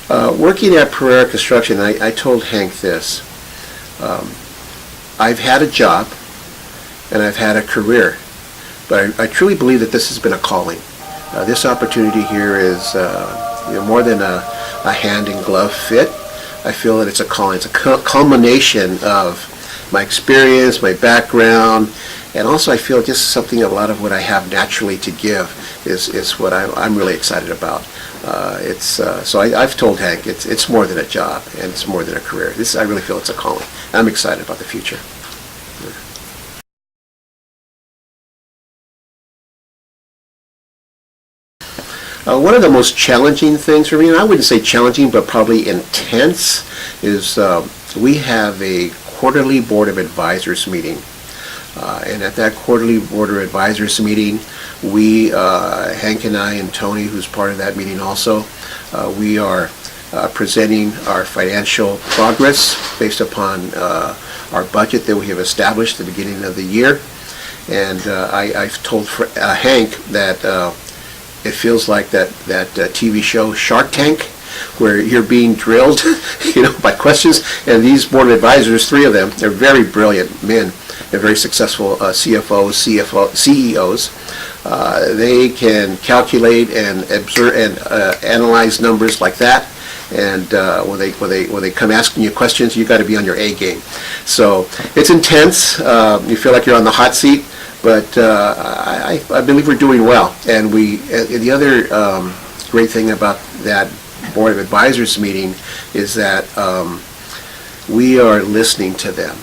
Working at Pereira Construction, I told Hank this. I've had a job and I've had a career, but I truly believe that this has been a calling. This opportunity here is more than a hand in glove fit. I feel that it's a calling. It's a culmination of my experience, my background, and also I feel just something, a lot of what I have naturally to give is what I'm really excited about. So I've told Hank it's more than a job and it's more than a career. I really feel it's a calling. I'm excited about the future. One of the most challenging things for me, and I wouldn't say challenging, but probably intense, is we have a quarterly Board of Advisors meeting. And at that quarterly Board of Advisors meeting, we, Hank and I and Tony, who's part of that meeting also, we are presenting our financial progress based upon our budget that we have established at the beginning of the year. And I've told Hank that it feels like that TV show Shark Tank, where you're being drilled, by questions. And these board of advisors, 3 of them, they're very brilliant men. They're very successful CFOs, CEOs. They can calculate and observe and analyze numbers like that. And when they come asking you questions, you got to be on your A game. So it's intense. You feel like you're on the hot seat. But I believe we're doing well. And the other great thing about that Board of Advisors meeting is that we are listening to them.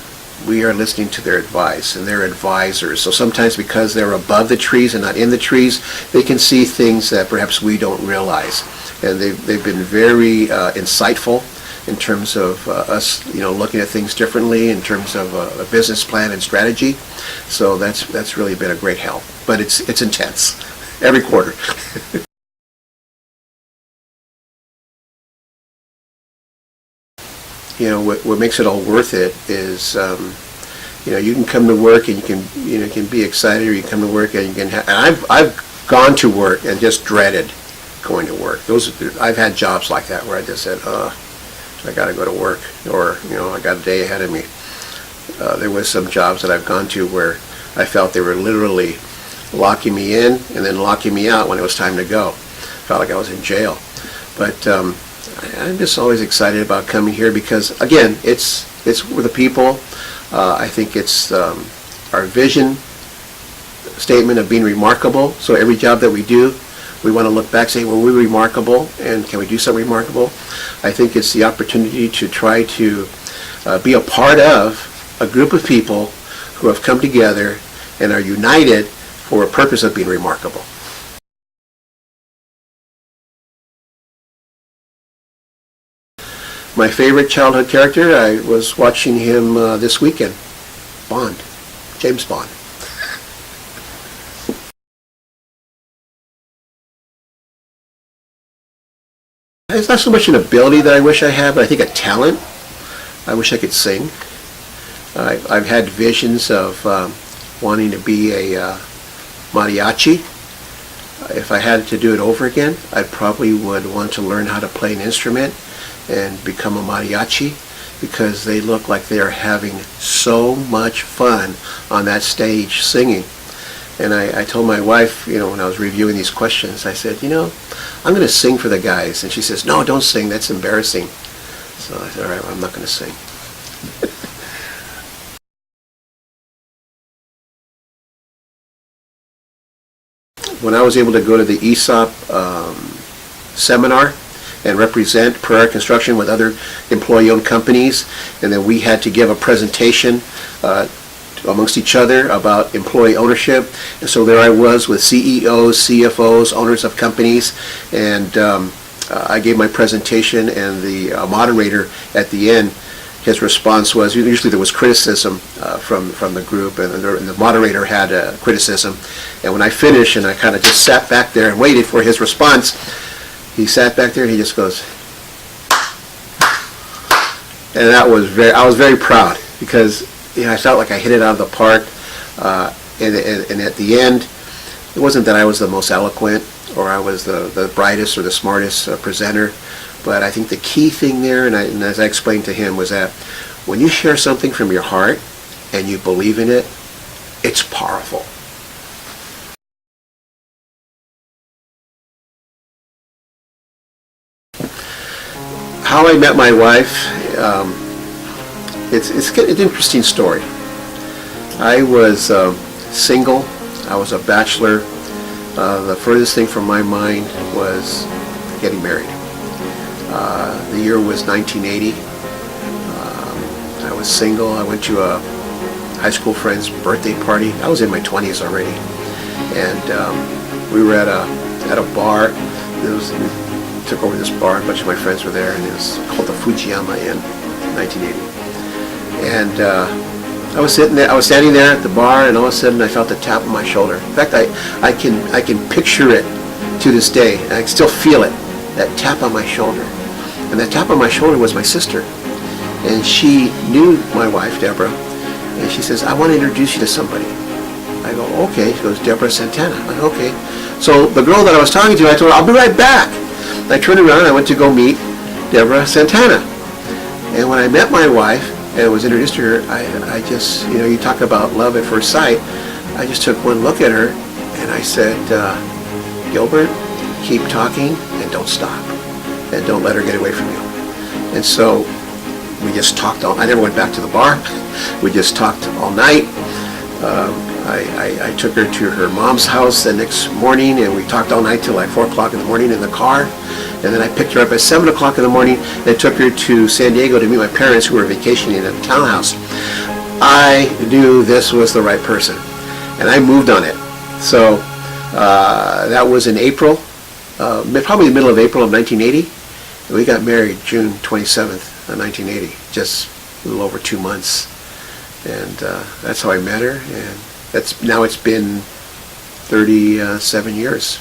We are listening to their advice and their advisors. So sometimes because they're above the trees and not in the trees, they can see things that perhaps we don't realize. And they've been very insightful in terms of us, looking at things differently in terms of a business plan and strategy. So that's really been a great help. But it's intense every quarter. What makes it all worth it is, you can come to work and you can be excited, or you come to work and you can and I've gone to work and just dreaded going to work. I've had jobs like that where I just said, I got to go to work, or I got a day ahead of me. There was some jobs that I've gone to where I felt they were literally locking me in and then locking me out when it was time to go. Felt like I was in jail. But I'm just always excited about coming here because, again, it's with the people. I think it's our vision statement of being remarkable. So every job that we do, we want to look back and say, well, we're remarkable, and can we do something remarkable? I think it's the opportunity to try to be a part of a group of people who have come together and are united for a purpose of being remarkable. My favorite childhood character, I was watching him this weekend, Bond, James Bond. It's not so much an ability that I wish I had, but I think a talent. I wish I could sing. I've had visions of wanting to be a mariachi. If I had to do it over again, I probably would want to learn how to play an instrument and become a mariachi, because they look like they are having so much fun on that stage singing. And I told my wife, when I was reviewing these questions, I said, I'm going to sing for the guys. And she says, no, don't sing. That's embarrassing. So I said, all right, well, I'm not going to sing. When I was able to go to the ESOP seminar and represent Pereira Construction with other employee-owned companies, and then we had to give a presentation amongst each other about employee ownership. And so there I was with CEOs, CFOs, owners of companies, and I gave my presentation, and the moderator at the end, his response was, usually there was criticism from the group, and the moderator had a criticism. And when I finished and I kind of just sat back there and waited for his response, he sat back there and he just goes, and I was very proud, because I felt like I hit it out of the park. And at the end, it wasn't that I was the most eloquent or I was the brightest or the smartest presenter. But I think the key thing there, and as I explained to him, was that when you share something from your heart and you believe in it, it's powerful. How I met my wife, it's an interesting story. I was single. I was a bachelor. The furthest thing from my mind was getting married. The year was 1980. I was single. I went to a high school friend's birthday party. I was in my 20s already, and we were at a bar. We took over this bar. A bunch of my friends were there, and it was called the Fujiyama in 1980. And I was sitting there. I was standing there at the bar, and all of a sudden, I felt a tap on my shoulder. In fact, I can picture it to this day. I can still feel it. That tap on my shoulder, and that tap on my shoulder was my sister, and she knew my wife, Deborah, and she says, "I want to introduce you to somebody." I go, "Okay." She goes, "Deborah Santana." I go, "Okay." So the girl that I was talking to, I told her, "I'll be right back." I turned around and I went to go meet Deborah Santana. And when I met my wife and was introduced to her, I just, you talk about love at first sight. I just took one look at her and I said, "Gilbert, keep talking and don't stop. And don't let her get away from you." And so we just talked I never went back to the bar. We just talked all night. I took her to her mom's house the next morning, and we talked all night till like 4 o'clock in the morning in the car. And then I picked her up at 7 o'clock in the morning and took her to San Diego to meet my parents who were vacationing in a townhouse. I knew this was the right person, and I moved on it. So that was in April, probably the middle of April of 1980. And we got married June 27th of 1980, just a little over 2 months. And that's how I met her, and now it's been 37 years.